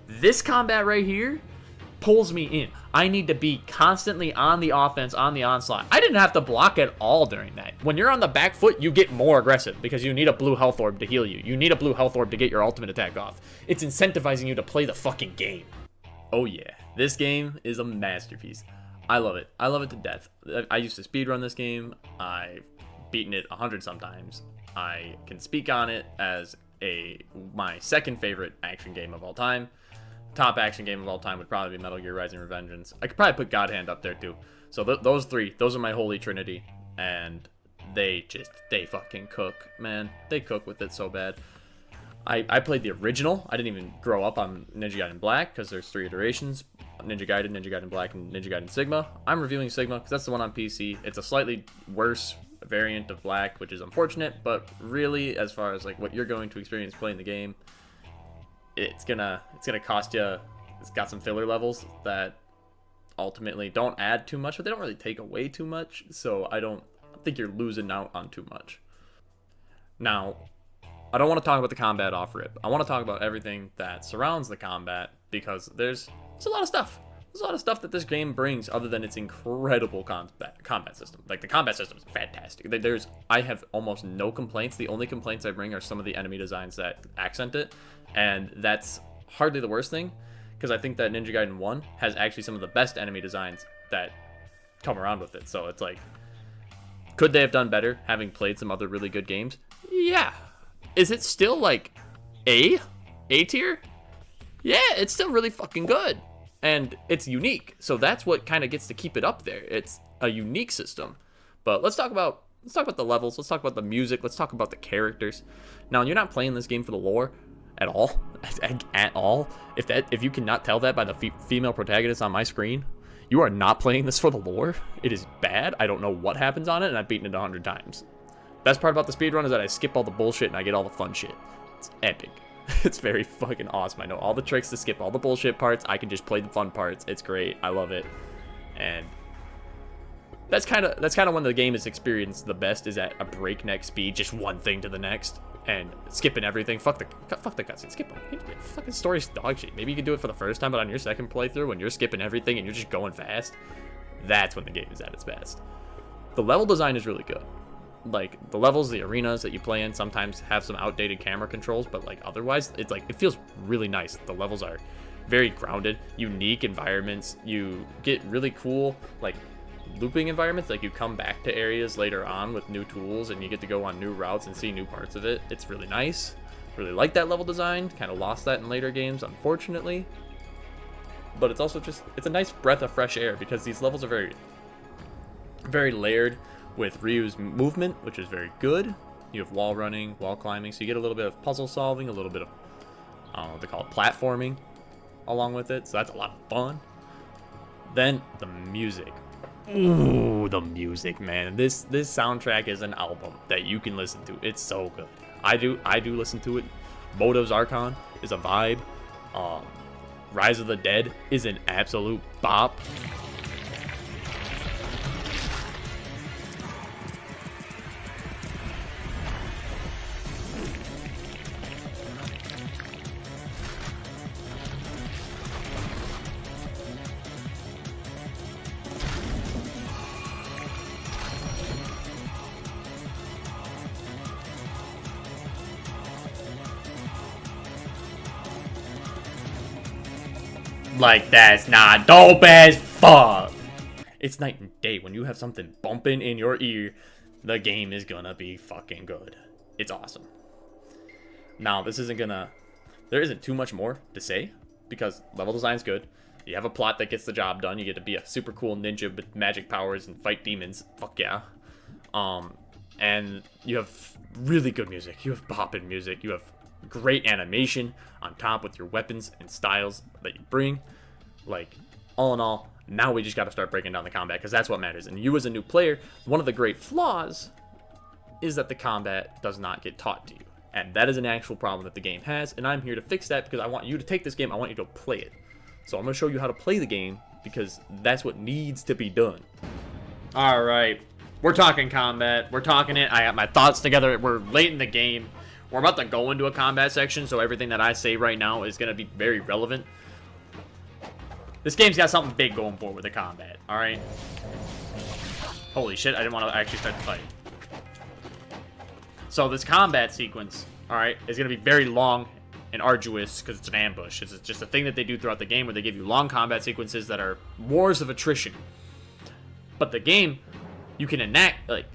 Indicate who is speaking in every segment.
Speaker 1: This combat right here pulls me in. I need to be constantly on the offense, on the onslaught. I didn't have to block at all during that. When you're on the back foot, you get more aggressive because you need a blue health orb to heal you. You need a blue health orb to get your ultimate attack off. It's incentivizing you to play the fucking game. Oh yeah, this game is a masterpiece. I love it. I love it to death. I used to speedrun this game. I've beaten it 100 sometimes. I can speak on it as my second favorite action game of all time. Top action game of all time would probably be Metal Gear Rising: Revengeance. I could probably put God Hand up there too. So those three, those are my holy trinity, and they fucking cook, man. They cook with it so bad. I played the original. I didn't even grow up on Ninja Gaiden Black because there's 3 iterations: Ninja Gaiden Black, and Ninja Gaiden Sigma. I'm reviewing Sigma because that's the one on PC. It's a slightly worse variant of Black, which is unfortunate, but really, as far as like what you're going to experience playing the game, it's gonna cost you. It's got some filler levels that ultimately don't add too much, but they don't really take away too much. So I don't think you're losing out on too much. Now, I don't want to talk about the combat off rip. I want to talk about everything that surrounds the combat because there's a lot of stuff. There's a lot of stuff that this game brings other than its incredible combat system. Like, the combat system is fantastic. I have almost no complaints. The only complaints I bring are some of the enemy designs that accent it. And that's hardly the worst thing, because I think that Ninja Gaiden 1 has actually some of the best enemy designs that come around with it. So it's like, could they have done better having played some other really good games? Yeah. Is it still like A tier? Yeah, it's still really fucking good. And it's unique. So that's what kind of gets to keep it up there. It's a unique system. But let's talk about the levels. Let's talk about the music. Let's talk about the characters. Now, you're not playing this game for the lore at all. At all. If you cannot tell that by the female protagonist on my screen, you are not playing this for the lore. It is bad. I don't know what happens on it, and I've beaten it 100 times. Best part about the speedrun is that I skip all the bullshit and I get all the fun shit. It's epic. It's very fucking awesome. I know all the tricks to skip all the bullshit parts. I can just play the fun parts. It's great. I love it. And that's kind of when the game is experienced the best, is at a breakneck speed, just one thing to the next, and skipping everything. Fuck the cutscene. Skip them. Fucking story's dog shit. Maybe you can do it for the first time, but on your second playthrough, when you're skipping everything and you're just going fast, that's when the game is at its best. The level design is really good. Like, the levels, the arenas that you play in sometimes have some outdated camera controls, but like otherwise, it's like, it feels really nice. The levels are very grounded, unique environments. You get really cool, like, looping environments. Like, you come back to areas later on with new tools and you get to go on new routes and see new parts of it. It's really nice. Really like that level design. Kind of lost that in later games, unfortunately. But it's also just, it's a nice breath of fresh air because these levels are very, very layered with Ryu's movement, which is very good. You have wall running, wall climbing, so you get a little bit of puzzle solving, a little bit of, I don't know what they call it, platforming along with it, so that's a lot of fun. Then, the music. Ooh, the music, man. This soundtrack is an album that you can listen to. It's so good. I do listen to it. Moto's Archon is a vibe. Rise of the Dead is an absolute bop. Like, that's not dope as fuck. It's night and day. When you have something bumping in your ear, the game is gonna be fucking good. It's awesome. Now, there isn't too much more to say because level design's good. You have a plot that gets the job done. You get to be a super cool ninja with magic powers and fight demons. Fuck yeah. And you have really good music. You have bopping music. You have great animation on top with your weapons and styles that you bring. Like, all in all, now we just got to start breaking down the combat because that's what matters. And you as a new player, one of the great flaws is that the combat does not get taught to you. And that is an actual problem that the game has, and I'm here to fix that because I want you to take this game, I want you to play it. So I'm going to show you how to play the game because that's what needs to be done. Alright, we're talking combat, we're talking it, I got my thoughts together, we're late in the game. We're about to go into a combat section, so everything that I say right now is going to be very relevant. This game's got something big going for it with the combat, alright? Holy shit, I didn't want to actually start the fight. So this combat sequence, alright, is going to be very long and arduous because it's an ambush. It's just a thing that they do throughout the game where they give you long combat sequences that are wars of attrition. But the game, you can enact, like,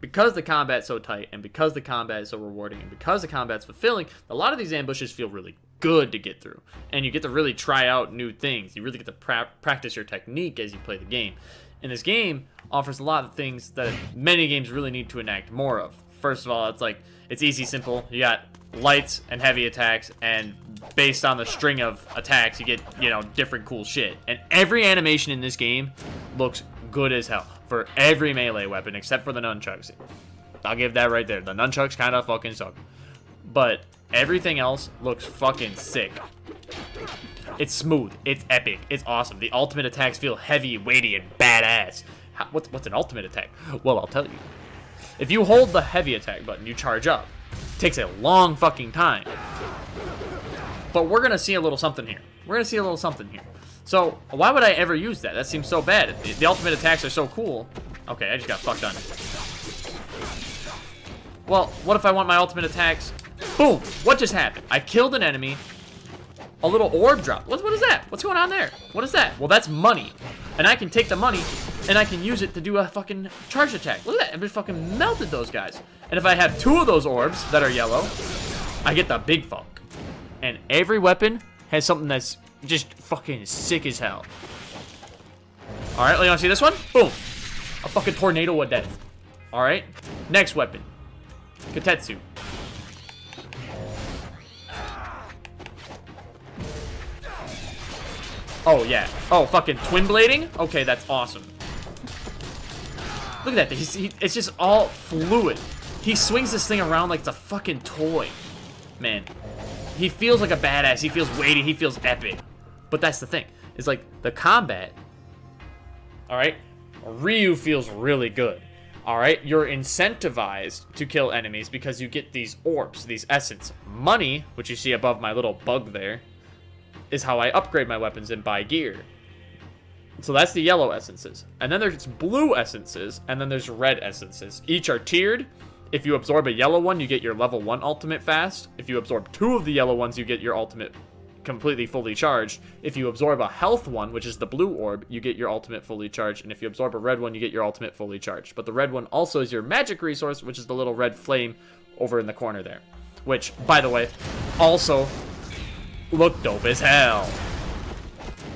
Speaker 1: because the combat's so tight, and because the combat is so rewarding, and because the combat's fulfilling, a lot of these ambushes feel really good to get through. And you get to really try out new things. You really get to practice your technique as you play the game. And this game offers a lot of things that many games really need to enact more of. First of all, it's easy, simple. You got lights and heavy attacks, and based on the string of attacks, you get, you know, different cool shit. And every animation in this game looks good as hell for every melee weapon except for the nunchucks. I'll give that right there. The nunchucks kind of fucking suck. But everything else looks fucking sick. It's smooth. It's epic. It's awesome. The ultimate attacks feel heavy, weighty, and badass. What's an ultimate attack? Well, I'll tell you. If you hold the heavy attack button, you charge up. It takes a long fucking time. But we're going to see a little something here. We're going to see a little something here. So, why would I ever use that? That seems so bad. The ultimate attacks are so cool. Okay, I just got fucked on. Well, what if I want my ultimate attacks? Boom! What just happened? I killed an enemy. A little orb drop. What is that? What's going on there? What is that? Well, that's money. And I can take the money, and I can use it to do a fucking charge attack. Look at that. I just fucking melted those guys. And if I have 2 of those orbs that are yellow, I get the big fuck. And every weapon has something that's just fucking sick as hell. Alright, you wanna see this one? Boom. A fucking tornado of death. Alright. Next weapon. Katetsu. Oh, yeah. Oh, fucking twin blading? Okay, that's awesome. Look at that. It's just all fluid. He swings this thing around like it's a fucking toy. Man. He feels like a badass. He feels weighty. He feels epic. But that's the thing. It's like the combat. Alright? Ryu feels really good. Alright? You're incentivized to kill enemies because you get these orbs, these essence. Money, which you see above my little bug there, is how I upgrade my weapons and buy gear. So that's the yellow essences. And then there's blue essences, and then there's red essences. Each are tiered. If you absorb a yellow one, you get your level 1 ultimate fast. If you absorb 2 of the yellow ones, you get your ultimate completely fully charged. If you absorb a health one, which is the blue orb, you get your ultimate fully charged. And if you absorb a red one, you get your ultimate fully charged. But the red one also is your magic resource, which is the little red flame over in the corner there. Which, by the way, also look dope as hell.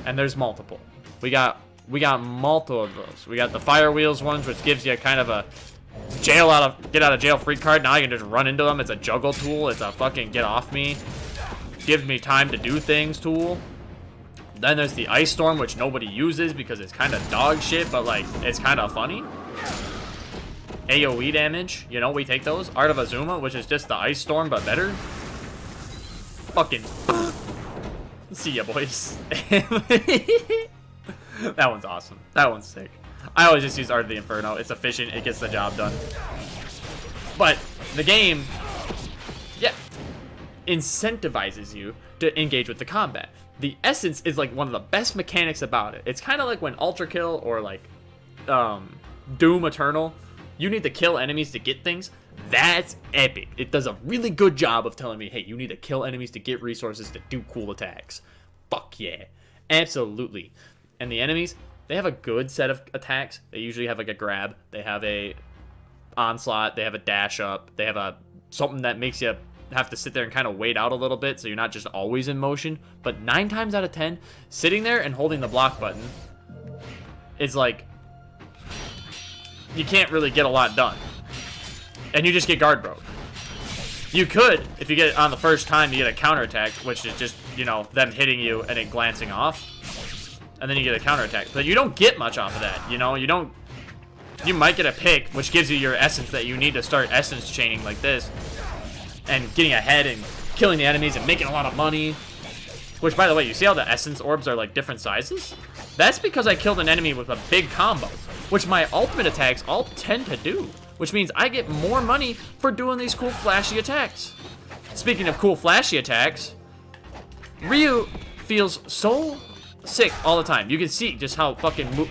Speaker 1: And there's multiple. We got multiple of those. We got the fire wheels ones, which gives you kind of a get out of jail free card. Now I can just run into them. It's a juggle tool. It's a fucking get off me. Gives me time to do things tool. Then there's the ice storm, which nobody uses because it's kind of dog shit, but like it's kind of funny. AoE damage, you know, we take those. Art of Azuma, which is just the ice storm but better. Fucking see ya, boys. That one's awesome. That one's sick. I always just use Art of the Inferno. It's efficient. It gets the job done. But the game, yeah, incentivizes you to engage with the combat. The essence is like one of the best mechanics about it. It's kind of like when Ultra Kill or like Doom Eternal, you need to kill enemies to get things. That's epic. It does a really good job of telling me, hey, you need to kill enemies to get resources to do cool attacks. Fuck yeah. Absolutely. And the enemies, they have a good set of attacks. They usually have like a grab. They have a onslaught. They have a dash up. They have a something that makes you have to sit there and kind of wait out a little bit so you're not just always in motion. But 9 times out of 10, sitting there and holding the block button is like, you can't really get a lot done. And you just get guard broke. You could, if you get it on the first time, you get a counterattack, which is just, you know, them hitting you and it glancing off. And then you get a counterattack. But you don't get much off of that, you know? You might get a pick, which gives you your essence that you need to start essence chaining like this. And getting ahead and killing the enemies and making a lot of money. Which, by the way, you see how the essence orbs are like different sizes? That's because I killed an enemy with a big combo, which my ultimate attacks all tend to do. Which means I get more money for doing these cool flashy attacks. Speaking of cool flashy attacks, Ryu feels so sick all the time. You can see just how fucking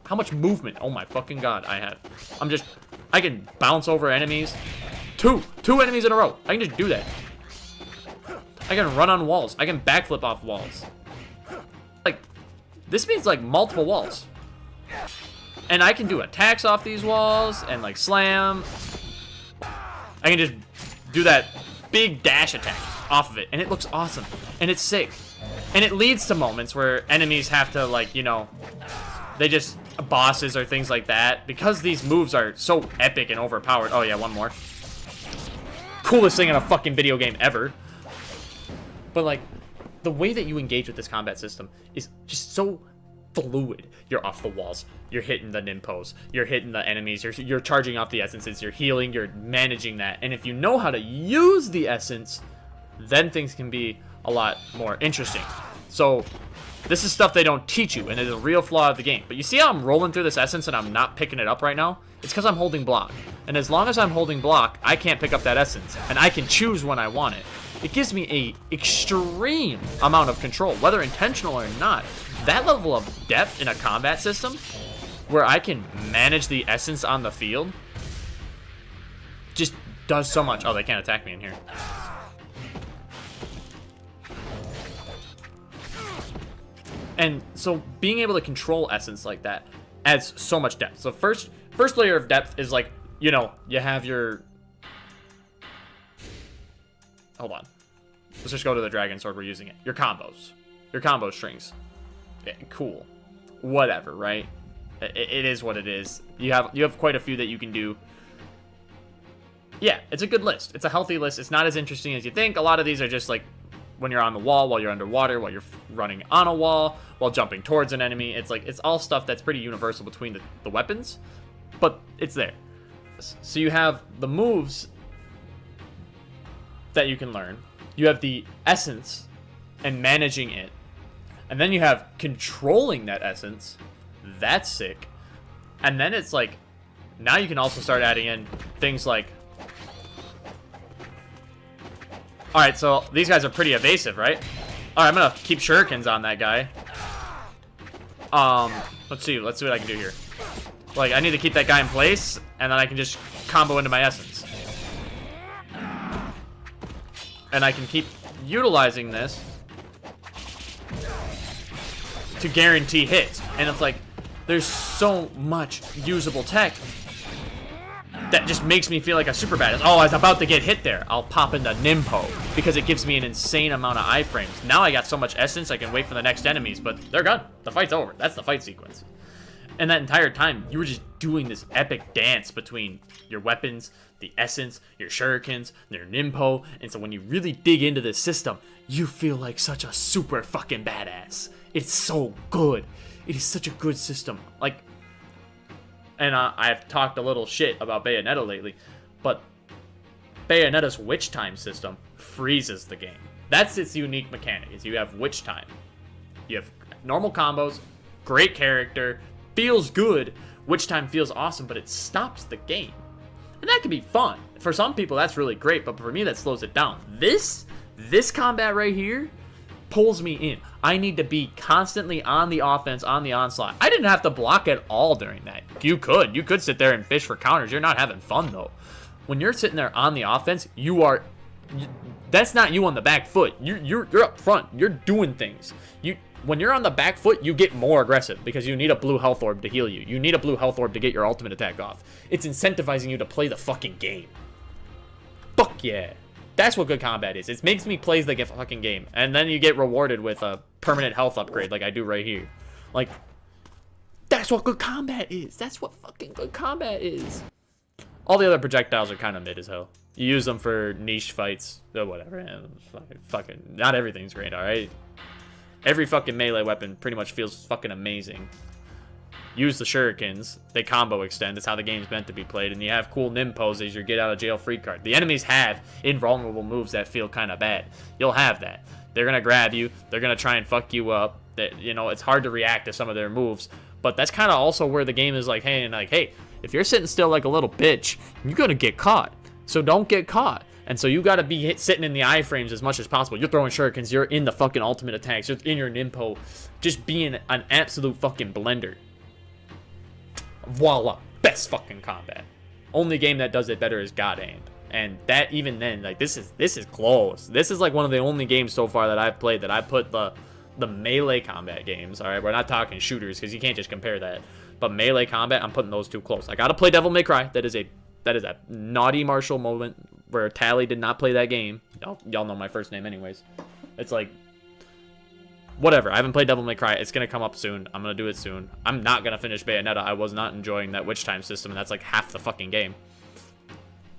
Speaker 1: how much movement, oh my fucking god, I have. I can bounce over enemies. Two enemies in a row. I can just do that. I can run on walls. I can backflip off walls. Like, this means like multiple walls. And I can do attacks off these walls and like slam. I can just do that big dash attack off of it, and it looks awesome, and it's sick. And it leads to moments where enemies have to, like, you know, they just, bosses or things like that, because these moves are so epic and overpowered. Oh yeah, one more. Coolest thing in a fucking video game ever. But like, the way that you engage with this combat system is just so fluid. You're off the walls, you're hitting the nimpos, you're hitting the enemies, you're charging off the essences, you're healing, you're managing that. And if you know how to use the essence, then things can be a lot more interesting. So this is stuff they don't teach you, and it is a real flaw of the game. But you see how I'm rolling through this essence and I'm not picking it up right now? It's because I'm holding block. And as long as I'm holding block, I can't pick up that essence, and I can choose when I want it. It gives me a extreme amount of control, whether intentional or not. That level of depth in a combat system, where I can manage the essence on the field, just does so much. Oh, they can't attack me in here. And so being able to control essence like that adds so much depth. So first layer of depth is like, you know, you have your... Hold on. Let's just go to the dragon sword we're using it. Your combos. Your combo strings. Yeah, cool. Whatever, right? It is what it is. You have quite a few that you can do. Yeah, it's a good list. It's a healthy list. It's not as interesting as you think. A lot of these are just like when you're on the wall, while you're underwater, while you're running on a wall, while jumping towards an enemy. It's like, it's all stuff that's pretty universal between the weapons, but it's there. So you have the moves that you can learn. You have the essence and managing it. And then you have controlling that essence. That's sick. And then it's like, now you can also start adding in things like, alright, so these guys are pretty evasive, right? Alright, I'm gonna keep shurikens on that guy. Let's see what I can do here. Like, I need to keep that guy in place, and then I can just combo into my essence. And I can keep utilizing this to guarantee hits. And it's like, there's so much usable tech that just makes me feel like a super badass. Oh, I was about to get hit there. I'll pop into Nimpo because it gives me an insane amount of iframes. Now I got so much essence, I can wait for the next enemies, but they're gone. The fight's over. That's the fight sequence. And that entire time, you were just doing this epic dance between your weapons, the essence, your shurikens, your Nimpo. And so when you really dig into this system, you feel like such a super fucking badass. It's so good. It is such a good system. Like, and I've talked a little shit about Bayonetta lately, but Bayonetta's witch time system freezes the game. That's its unique mechanic, is you have witch time. You have normal combos, great character, feels good, witch time feels awesome, but it stops the game. And that can be fun. For some people, that's really great, but for me, that slows it down. This combat right here pulls me in. I need to be constantly on the offense, on the onslaught. I didn't have to block at all during that. You could sit there and fish for counters. You're not having fun, though. When you're sitting there on the offense, that's not you on the back foot. You're up front. You're doing things. When you're on the back foot, you get more aggressive because you need a blue health orb to heal you. You need a blue health orb to get your ultimate attack off. It's incentivizing you to play the fucking game. Fuck yeah. That's what good combat is. It makes me play the fucking game. And then you get rewarded with a permanent health upgrade like I do right here. Like, that's what good combat is. That's what fucking good combat is. All the other projectiles are kind of mid as hell. You use them for niche fights. Or whatever. Fucking, not everything's great, alright? Every fucking melee weapon pretty much feels fucking amazing. Use the shurikens. They combo extend. That's how the game's meant to be played. And you have cool nimpos as your get out of jail free card. The enemies have invulnerable moves that feel kind of bad. You'll have that. They're going to grab you. They're going to try and fuck you up. You know, it's hard to react to some of their moves. But that's kind of also where the game is like, hey, if you're sitting still like a little bitch, you're going to get caught. So don't get caught. And so you got to be sitting in the iframes as much as possible. You're throwing shurikens. You're in the fucking ultimate attacks. You're in your Nimpo. Just being an absolute fucking blender. Voila. Best fucking combat. Only game that does it better is God Hand. And that, even then, like, this is close. This is like one of the only games so far that I've played that I put the melee combat games. All right, we're not talking shooters because you can't just compare that. But melee combat, I'm putting those two close. I gotta play Devil May Cry. That is a naughty Marshall moment where Tally did not play that game. Y'all know my first name anyways. It's like, whatever. I haven't played Devil May Cry. It's gonna come up soon. I'm gonna do it soon. I'm not gonna finish Bayonetta. I was not enjoying that witch time system, and that's like half the fucking game.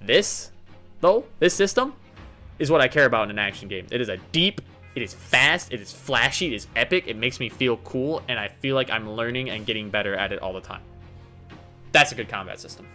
Speaker 1: This, though, this system is what I care about in an action game. It is a deep, it is fast, it is flashy, it is epic, it makes me feel cool, and I feel like I'm learning and getting better at it all the time. That's a good combat system.